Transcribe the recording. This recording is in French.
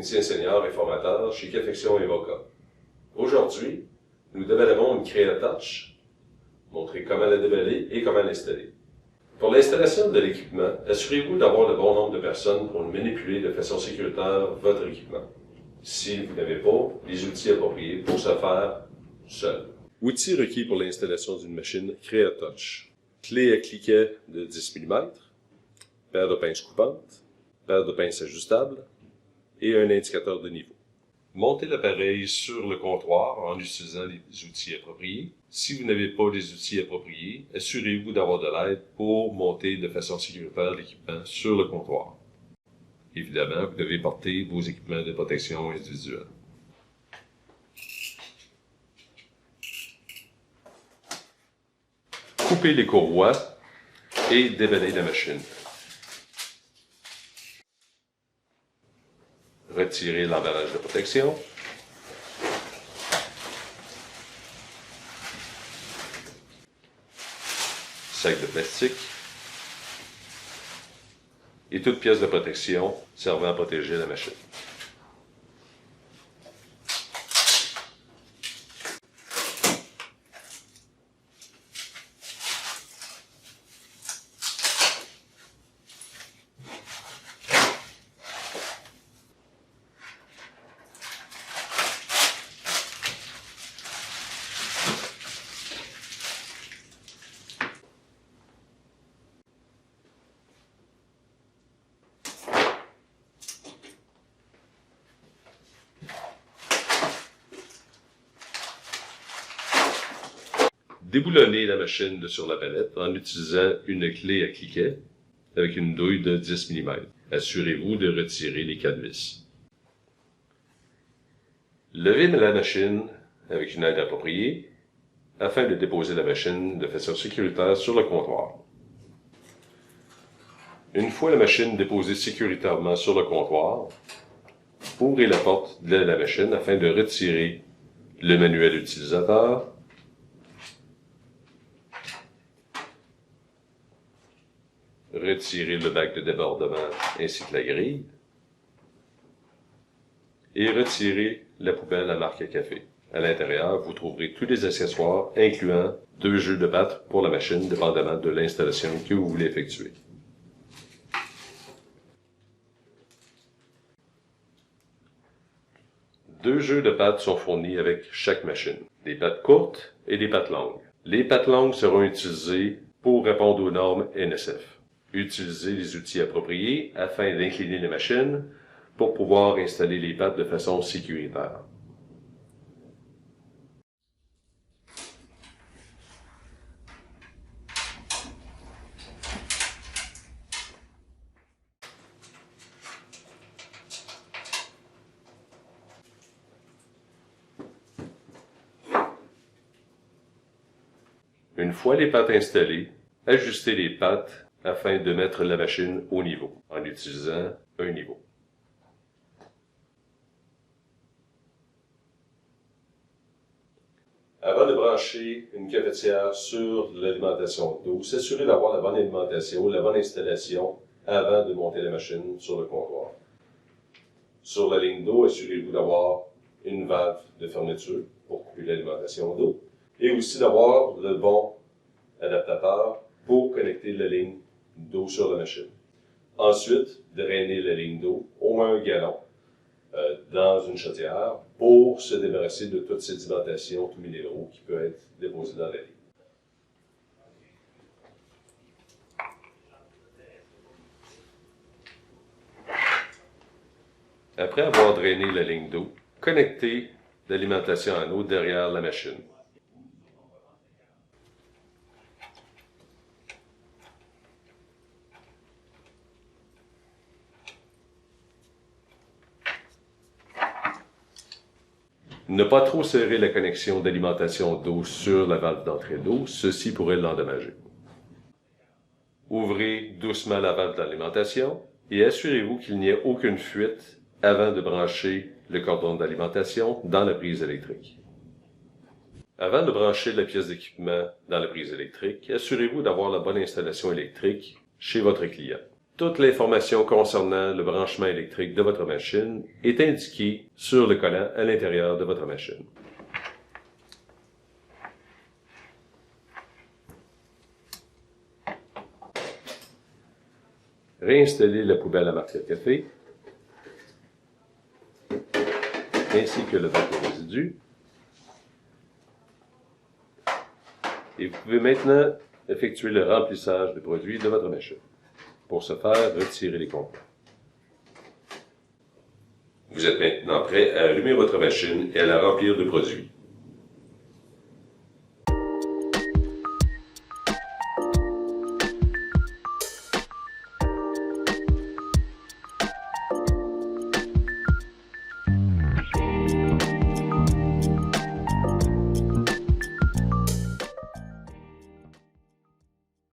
technicien senior et formateur chez Cafection Invoca. Aujourd'hui, nous déballerons une Créatouch, montrer comment la déballer et comment l'installer. Pour l'installation de l'équipement, assurez-vous d'avoir le bon nombre de personnes pour manipuler de façon sécuritaire votre équipement. Si vous n'avez pas les outils appropriés pour ce faire seul. Outils requis pour l'installation d'une machine Créatouch. Clé à cliquet de 10 mm, paire de pinces coupantes, paire de pinces ajustables et un indicateur de niveau. Montez l'appareil sur le comptoir en utilisant les outils appropriés. Si vous n'avez pas les outils appropriés, assurez-vous d'avoir de l'aide pour monter de façon sécuritaire l'équipement sur le comptoir. Évidemment, vous devez porter vos équipements de protection individuelle. Coupez les courroies et déballez la machine. Retirez l'emballage de protection. Sac de plastique. Et toute pièce de protection servant à protéger la machine. Déboulonnez la machine de sur la palette en utilisant une clé à cliquet avec une douille de 10 mm. Assurez-vous de retirer les 4 vis. Levez la machine avec une aide appropriée afin de déposer la machine de façon sécuritaire sur le comptoir. Une fois la machine déposée sécuritairement sur le comptoir, ouvrez la porte de la machine afin de retirer le manuel utilisateur, retirez le bac de débordement ainsi que la grille et retirez la poubelle à marque à café. À l'intérieur, vous trouverez tous les accessoires, incluant 2 jeux de pattes pour la machine, dépendamment de l'installation que vous voulez effectuer. Deux jeux de pattes sont fournis avec chaque machine, des pattes courtes et des pattes longues. Les pattes longues seront utilisées pour répondre aux normes NSF. Utilisez les outils appropriés afin d'incliner les machines pour pouvoir installer les pattes de façon sécuritaire. Une fois les pattes installées, ajustez les pattes afin de mettre la machine au niveau, en utilisant un niveau. Avant de brancher une cafetière sur l'alimentation d'eau, s'assurer d'avoir la bonne alimentation, la bonne installation avant de monter la machine sur le comptoir. Sur la ligne d'eau, assurez-vous d'avoir une valve de fermeture pour couper l'alimentation d'eau et aussi d'avoir le bon adaptateur pour connecter la ligne d'eau sur la machine. Ensuite, drainer la ligne d'eau, au moins 1 gallon, dans une chaudière pour se débarrasser de toute sédimentation, tout minéraux qui peut être déposé dans la ligne. Après avoir drainé la ligne d'eau, connectez l'alimentation en eau derrière la machine. Ne pas trop serrer la connexion d'alimentation d'eau sur la valve d'entrée d'eau, ceci pourrait l'endommager. Ouvrez doucement la valve d'alimentation et assurez-vous qu'il n'y ait aucune fuite avant de brancher le cordon d'alimentation dans la prise électrique. Avant de brancher la pièce d'équipement dans la prise électrique, assurez-vous d'avoir la bonne installation électrique chez votre client. Toute l'information concernant le branchement électrique de votre machine est indiquée sur le collant à l'intérieur de votre machine. Réinstallez la poubelle à marqueur café, ainsi que le bac de résidus. Et vous pouvez maintenant effectuer le remplissage des produits de votre machine. Pour ce faire, retirez les composants. Vous êtes maintenant prêt à allumer votre machine et à la remplir de produits.